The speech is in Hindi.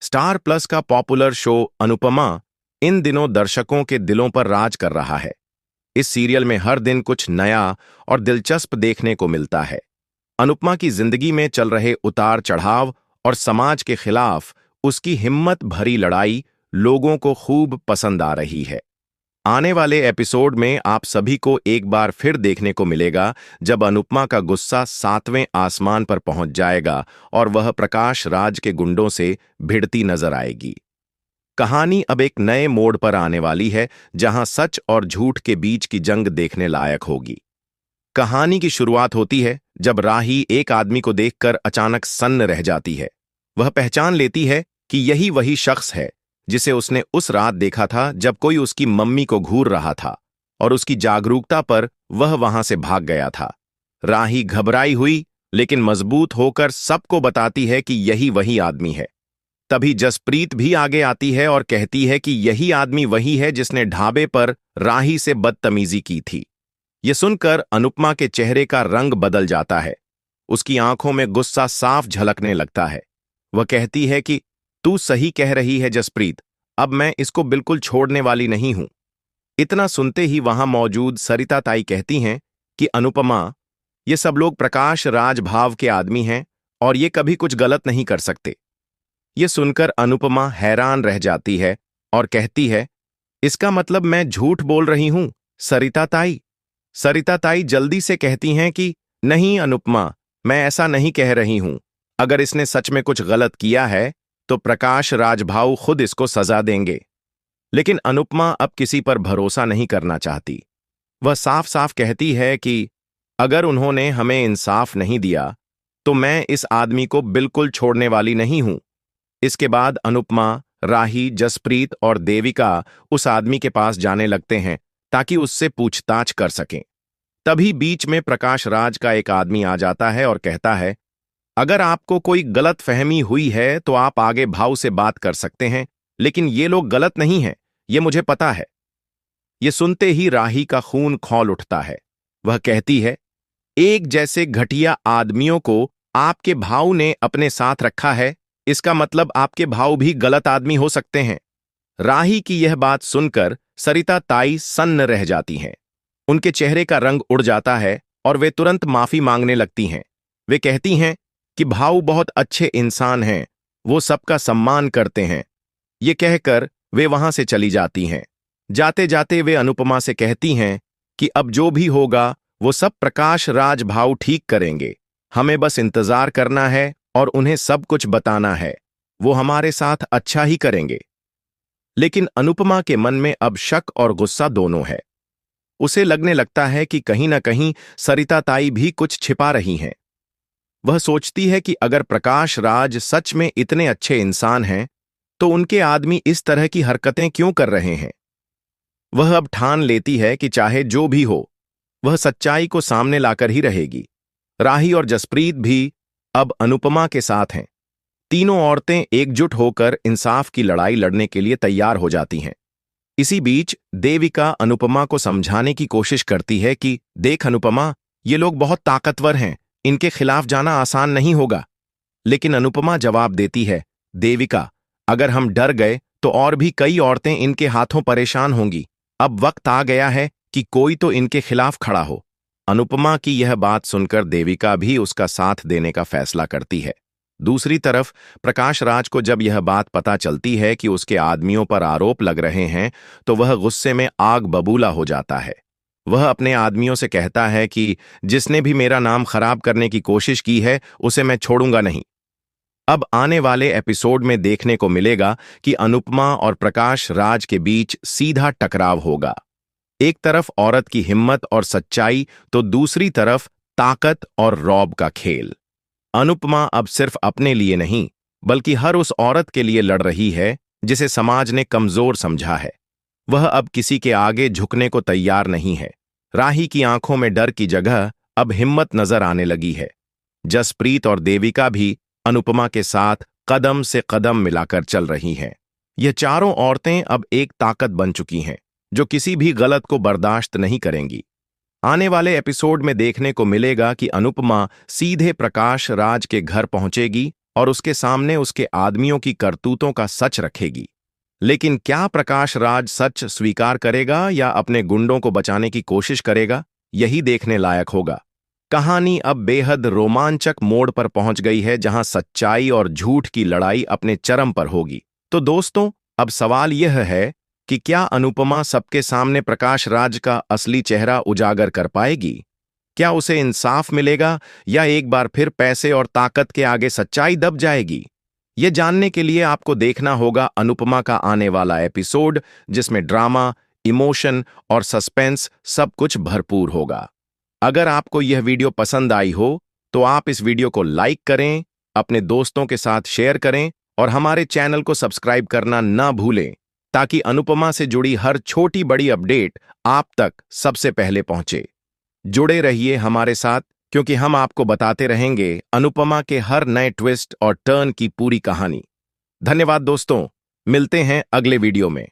स्टार प्लस का पॉपुलर शो अनुपमा इन दिनों दर्शकों के दिलों पर राज कर रहा है। इस सीरियल में हर दिन कुछ नया और दिलचस्प देखने को मिलता है। अनुपमा की जिंदगी में चल रहे उतार चढ़ाव और समाज के खिलाफ उसकी हिम्मत भरी लड़ाई लोगों को खूब पसंद आ रही है। आने वाले एपिसोड में आप सभी को एक बार फिर देखने को मिलेगा जब अनुपमा का गुस्सा 7वें आसमान पर पहुंच जाएगा और वह प्रकाश राज के गुंडों से भिड़ती नजर आएगी। कहानी अब एक नए मोड़ पर आने वाली है जहां सच और झूठ के बीच की जंग देखने लायक होगी। कहानी की शुरुआत होती है जब राही एक आदमी को देखकर अचानक सन्न रह जाती है। वह पहचान लेती है कि यही वही शख्स है जिसे उसने उस रात देखा था जब कोई उसकी मम्मी को घूर रहा था, और उसकी जागरूकता पर वह वहां से भाग गया था। राही घबराई हुई लेकिन मजबूत होकर सबको बताती है कि यही वही आदमी है। तभी जसप्रीत भी आगे आती है और कहती है कि यही आदमी वही है जिसने ढाबे पर राही से बदतमीजी की थी। ये सुनकर अनुपमा के चेहरे का रंग बदल जाता है। उसकी आंखों में गुस्सा साफ झलकने लगता है। वह कहती है कि तू सही कह रही है जसप्रीत, अब मैं इसको बिल्कुल छोड़ने वाली नहीं हूं। इतना सुनते ही वहां मौजूद सरिता ताई कहती हैं कि अनुपमा, ये सब लोग प्रकाश राज भाव के आदमी हैं और ये कभी कुछ गलत नहीं कर सकते। ये सुनकर अनुपमा हैरान रह जाती है और कहती है, इसका मतलब मैं झूठ बोल रही हूं सरिता ताई? सरिता ताई जल्दी से कहती हैं कि नहीं अनुपमा, मैं ऐसा नहीं कह रही हूं। अगर इसने सच में कुछ गलत किया है तो प्रकाश राजभाऊ खुद इसको सजा देंगे। लेकिन अनुपमा अब किसी पर भरोसा नहीं करना चाहती। वह साफ साफ कहती है कि अगर उन्होंने हमें इंसाफ नहीं दिया तो मैं इस आदमी को बिल्कुल छोड़ने वाली नहीं हूं। इसके बाद अनुपमा, राही, जसप्रीत और देविका उस आदमी के पास जाने लगते हैं ताकि उससे पूछताछ कर सकें। तभी बीच में प्रकाश राज का एक आदमी आ जाता है और कहता है, अगर आपको कोई गलत फहमी हुई है तो आप आगे भाव से बात कर सकते हैं, लेकिन ये लोग गलत नहीं हैं, ये मुझे पता है। ये सुनते ही राही का खून खौल उठता है। वह कहती है, एक जैसे घटिया आदमियों को आपके भाऊ ने अपने साथ रखा है, इसका मतलब आपके भाऊ भी गलत आदमी हो सकते हैं। राही की यह बात सुनकर सरिता ताई सन्न रह जाती हैं। उनके चेहरे का रंग उड़ जाता है और वे तुरंत माफी मांगने लगती हैं। वे कहती हैं कि भाऊ बहुत अच्छे इंसान हैं, वो सबका सम्मान करते हैं। ये कहकर वे वहां से चली जाती हैं। जाते जाते वे अनुपमा से कहती हैं कि अब जो भी होगा वो सब प्रकाश राज भाऊ ठीक करेंगे। हमें बस इंतजार करना है और उन्हें सब कुछ बताना है। वो हमारे साथ अच्छा ही करेंगे। लेकिन अनुपमा के मन में अब शक और गुस्सा दोनों है। उसे लगने लगता है कि कहीं ना कहीं सरिता ताई भी कुछ छिपा रही हैं। वह सोचती है कि अगर प्रकाश राज सच में इतने अच्छे इंसान हैं तो उनके आदमी इस तरह की हरकतें क्यों कर रहे हैं। वह अब ठान लेती है कि चाहे जो भी हो, वह सच्चाई को सामने लाकर ही रहेगी। राही और जसप्रीत भी अब अनुपमा के साथ हैं। तीनों औरतें एकजुट होकर इंसाफ की लड़ाई लड़ने के लिए तैयार हो जाती हैं। इसी बीच देविका अनुपमा को समझाने की कोशिश करती है कि देख अनुपमा, ये लोग बहुत ताकतवर हैं, इनके खिलाफ जाना आसान नहीं होगा। लेकिन अनुपमा जवाब देती है, देविका, अगर हम डर गए तो और भी कई औरतें इनके हाथों परेशान होंगी। अब वक्त आ गया है कि कोई तो इनके खिलाफ खड़ा हो। अनुपमा की यह बात सुनकर देविका भी उसका साथ देने का फैसला करती है। दूसरी तरफ प्रकाश राज को जब यह बात पता चलती है कि उसके आदमियों पर आरोप लग रहे हैं तो वह गुस्से में आग बबूला हो जाता है। वह अपने आदमियों से कहता है कि जिसने भी मेरा नाम खराब करने की कोशिश की है उसे मैं छोड़ूंगा नहीं। अब आने वाले एपिसोड में देखने को मिलेगा कि अनुपमा और प्रकाश राज के बीच सीधा टकराव होगा। एक तरफ औरत की हिम्मत और सच्चाई तो दूसरी तरफ ताकत और रौब का खेल। अनुपमा अब सिर्फ अपने लिए नहीं बल्कि हर उस औरत के लिए लड़ रही है जिसे समाज ने कमजोर समझा है। वह अब किसी के आगे झुकने को तैयार नहीं है। राही की आंखों में डर की जगह अब हिम्मत नजर आने लगी है। जसप्रीत और देविका भी अनुपमा के साथ कदम से कदम मिलाकर चल रही हैं। ये चारों औरतें अब एक ताकत बन चुकी हैं जो किसी भी गलत को बर्दाश्त नहीं करेंगी। आने वाले एपिसोड में देखने को मिलेगा कि अनुपमा सीधे प्रकाश राज के घर पहुंचेगी और उसके सामने उसके आदमियों की करतूतों का सच रखेगी। लेकिन क्या प्रकाश राज सच स्वीकार करेगा या अपने गुंडों को बचाने की कोशिश करेगा, यही देखने लायक होगा। कहानी अब बेहद रोमांचक मोड़ पर पहुंच गई है, जहां सच्चाई और झूठ की लड़ाई अपने चरम पर होगी। तो दोस्तों, अब सवाल यह है कि क्या अनुपमा सबके सामने प्रकाश राज का असली चेहरा उजागर कर पाएगी? क्या उसे इंसाफ मिलेगा या एक बार फिर पैसे और ताकत के आगे सच्चाई दब जाएगी? ये जानने के लिए आपको देखना होगा अनुपमा का आने वाला एपिसोड, जिसमें ड्रामा, इमोशन और सस्पेंस सब कुछ भरपूर होगा। अगर आपको यह वीडियो पसंद आई हो तो आप इस वीडियो को लाइक करें, अपने दोस्तों के साथ शेयर करें और हमारे चैनल को सब्सक्राइब करना ना भूलें, ताकि अनुपमा से जुड़ी हर छोटी बड़ी अपडेट आप तक सबसे पहले पहुंचे। जुड़े रहिए हमारे साथ, क्योंकि हम आपको बताते रहेंगे अनुपमा के हर नए ट्विस्ट और टर्न की पूरी कहानी। धन्यवाद दोस्तों, मिलते हैं अगले वीडियो में।